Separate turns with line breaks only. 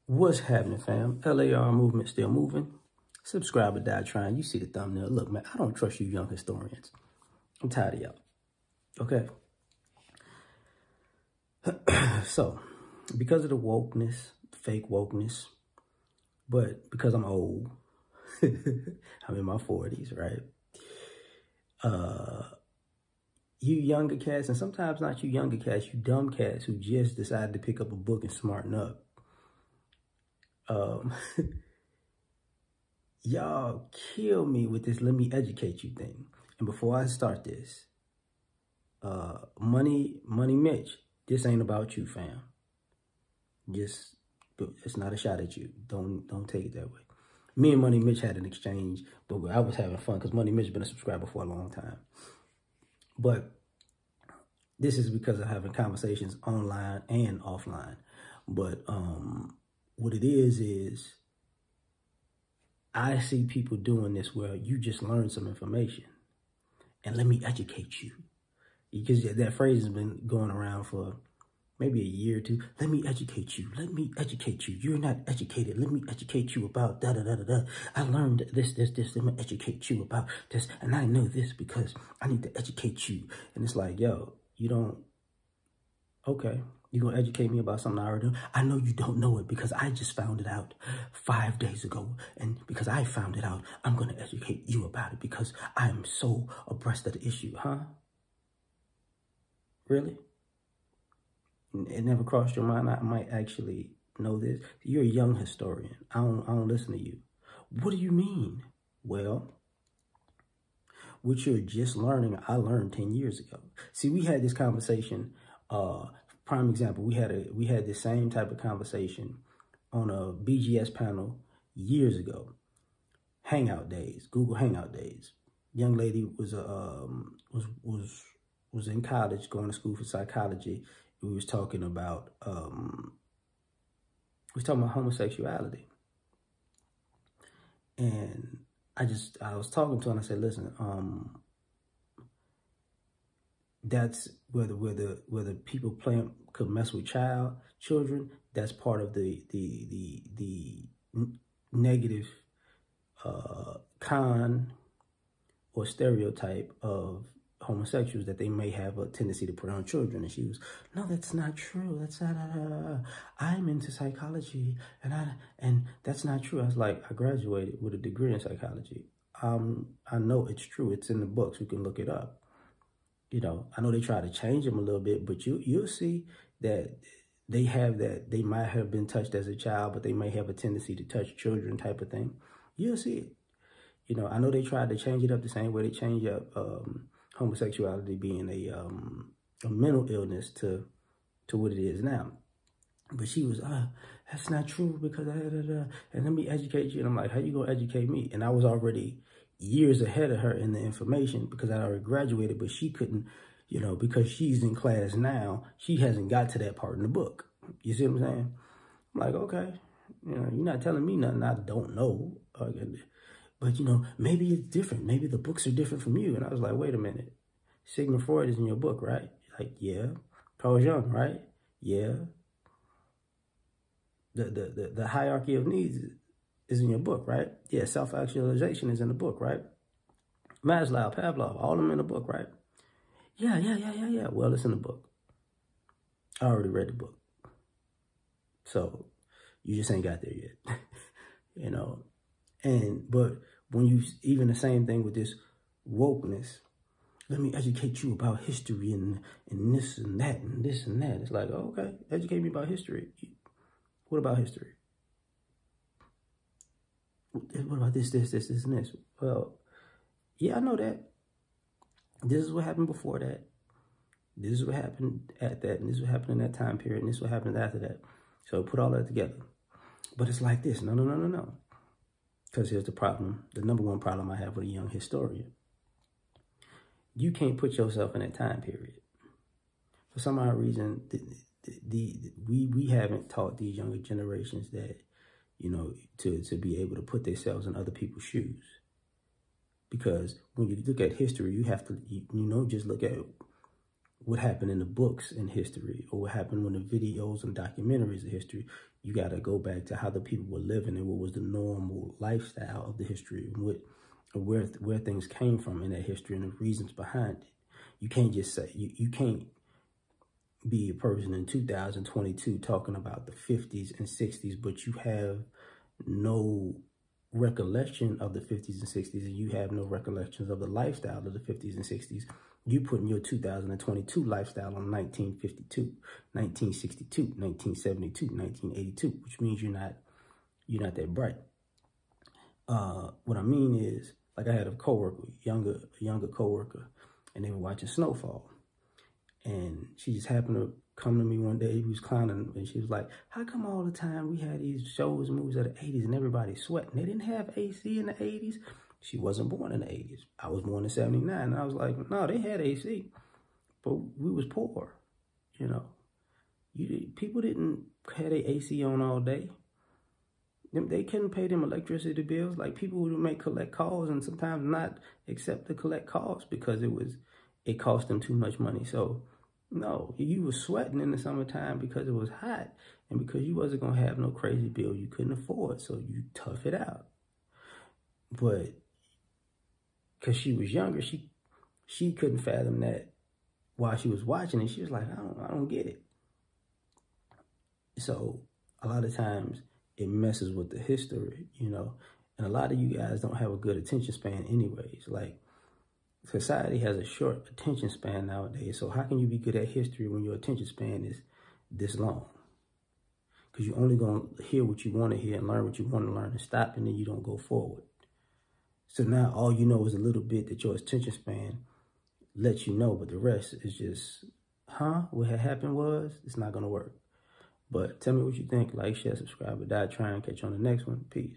What's happening, fam? L.A.R. movement still moving. Subscribe or die trying. You see the thumbnail. Look, man, I don't trust you young historians. I'm tired of y'all. Okay? So, because of the wokeness, fake wokeness, but because I'm old, I'm in my 40s, right? You younger cats, and sometimes not you younger cats, you dumb cats who just decided to pick up a book and smarten up. Y'all kill me with this let me educate you thing. And before I start this, Money Mitch, this ain't about you, fam. It's not a shot at you. Don't take it that way. Me and Money Mitch had an exchange, but I was having fun because Money Mitch has been a subscriber for a long time. But this is because of having conversations online and offline. But what it is I see people doing this where you just learn some information and let me educate you. Because that phrase has been going around for maybe a year or two. Let me educate you. Let me educate you. You're not educated. Let me educate you about da-da-da-da-da. I learned this. Let me educate you about this. And I know this because I need to educate you. And it's like, yo, you don't, okay. You're going to educate me about something I already know? I know you don't know it because I just found it out 5 days ago. And because I found it out, I'm going to educate you about it because I am so abreast of the issue, huh? Really? It never crossed your mind I might actually know this? You're a young historian. I don't listen to you. What do you mean? Well, what you're just learning, I learned 10 years ago. See, we had this conversation, prime example, we had the same type of conversation on a BGS panel years ago. Hangout days, Google Hangout days. Young lady was in college, going to school for psychology. We was talking about homosexuality. And I was talking to her and I said, listen, that's where the people could mess with children. That's part of the negative con or stereotype of homosexuals, that they may have a tendency to put on children. And she was, no, that's not true. That's not, I'm into psychology and that's not true. I was like, I graduated with a degree in psychology. I know it's true. It's in the books. You can look it up. You know, I know they try to change them a little bit, but you'll see that they might have been touched as a child, but they may have a tendency to touch children type of thing. You'll see it. You know, I know they tried to change it up the same way they change up homosexuality being a mental illness to what it is now. But she was, that's not true because and let me educate you. And I'm like, how you gonna educate me? And I was already years ahead of her in the information because I already graduated, but she couldn't, you know, because she's in class now, she hasn't got to that part in the book. You see what I'm saying? I'm like, okay, you know, you're not telling me nothing I don't know. But, you know, maybe it's different. Maybe the books are different from you. And I was like, wait a minute. Sigmund Freud is in your book, right? Like, yeah. Carl Jung, right? Yeah. The hierarchy of needs is in your book, right? Yeah, self-actualization is in the book, right? Maslow, Pavlov, all of them in the book, right? Yeah. Well, it's in the book. I already read the book. So you just ain't got there yet, you know? But when you, even the same thing with this wokeness, let me educate you about history and this and that and this and that. It's like, oh, okay, educate me about history. What about history? What about this, and this? Well, yeah, I know that. This is what happened before that. This is what happened at that. And this is what happened in that time period. And this is what happened after that. So put all that together. But it's like this. No. Because here's the problem. The number one problem I have with a young historian. You can't put yourself in that time period. For some odd reason, we haven't taught these younger generations that, you know, to be able to put themselves in other people's shoes. Because when you look at history, you have to, you know, just look at what happened in the books in history, or what happened when the videos and documentaries of history. You got to go back to how the people were living and what was the normal lifestyle of the history, and where things came from in that history and the reasons behind it. You can't just say, you can't be a person in 2022 talking about the 50s and 60s, but you have no recollection of the 50s and 60s, and you have no recollections of the lifestyle of the 50s and 60s. You putting your 2022 lifestyle on 1952, 1962, 1972, 1982, which means you're not that bright. What I mean is, like, I had a coworker, younger coworker, and they were watching Snowfall. And she just happened to come to me one day. He was clowning, and she was like, how come all the time we had these shows and movies of the 80s and everybody's sweating? They didn't have AC in the 80s. She wasn't born in the 80s. I was born in 79. And I was like, no, they had AC, but we was poor, you know. People didn't have their AC on all day. They couldn't pay them electricity bills. Like, people would collect calls and sometimes not accept the collect calls because it cost them too much money. So, no, you were sweating in the summertime because it was hot and because you wasn't going to have no crazy bill you couldn't afford. So you tough it out. But because she was younger, she couldn't fathom that while she was watching it. She was like, I don't get it. So a lot of times it messes with the history, you know, and a lot of you guys don't have a good attention span anyways. Like, society has a short attention span nowadays. So how can you be good at history when your attention span is this long? Because you're only going to hear what you want to hear and learn what you want to learn and stop, and then you don't go forward. So now all you know is a little bit that your attention span lets you know, but the rest is just, what had happened was, it's not going to work. But tell me what you think. Like, share, subscribe, or die trying. Catch you on the next one. Peace.